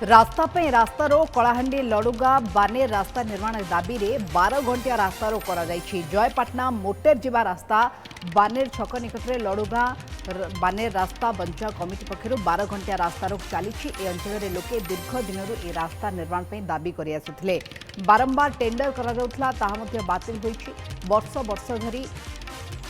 रास्ता पे रास्ता रो कलाहांडी लडुगा बानेर रास्ता निर्माण दाबी रे 12 घंटिया रास्ता रो करा जायछि। जयपाटना मोटेर जीवा रास्ता बानेर छक निकट रे लडुगा बानेर रास्ता बंचा कमिटी पक्षरु 12 घंटिया रास्ता रो चलीछि। ए अंचल रे लोके दीर्घ दिनरु ए रास्ता निर्माण पे दाबी करि आसुथिले। बारंबार टेंडर करा जाउथला ताहा मध्ये बातिल होइछि। वर्ष वर्ष धरि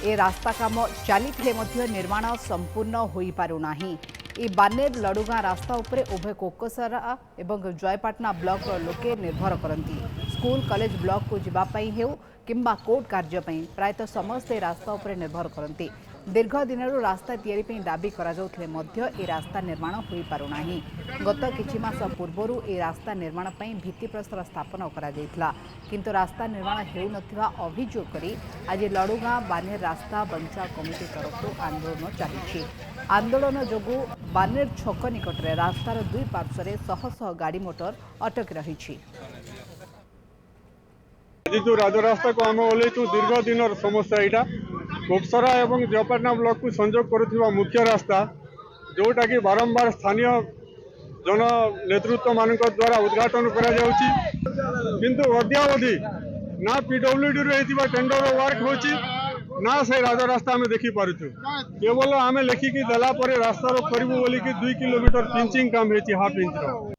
ए रास्ता काम चली निर्माण संपूर्ण हो पारु नाही। ए बानेर लडुगा रास्ता उपरे उभय कोकसरा एवं जयपाटना ब्लॉक लोके निर्भर करती। स्कूल कॉलेज ब्लॉक को जीवाई हेउ किंबा कोर्ट कार्य प्रायतः समस्ते रास्ता उपरे निर्भर करती। दीर्घ दिन रास्ता तैयारी दाबी करा जाउथले मध्य ए रास्ता निर्माण हो पारु नाही। गत किछि मास पूर्वरु ए रास्ता निर्माण पई भित्तिप्रस्तर स्थापन करा जायतिला, किंतु रास्ता निर्माण हेउ नथिबा अभियोग करी आज लडुगा बानेर रास्ता बंचा कमिटी तरफु आंदोलन चलिछि। आंदोलन जोगु बानेर छक निकट रे रास्तार दुई पार्श्व शह शह गाड़ी मोटर अटक रही। जो राजरास्ता को आम ओल्लू दीर्घ दिन समस्या यहाँ कोकसरा और जयपाटना ब्लॉक को संजोग करुवा मुख्य रास्ता जोटा कि बारंबार स्थानीय जन नेतृत्व मान द्वारा उद्घाटन किंतु अद्यावधि ना पीडब्ल्यूडी रही टेंडर वर्क होची ना से राजरास्ता आम देखी पार्छु। केवल आम लिखिकी देला रास्तार करूँ बोलिकी 2 किलोमीटर पिंचिंग काम हाफ इंच।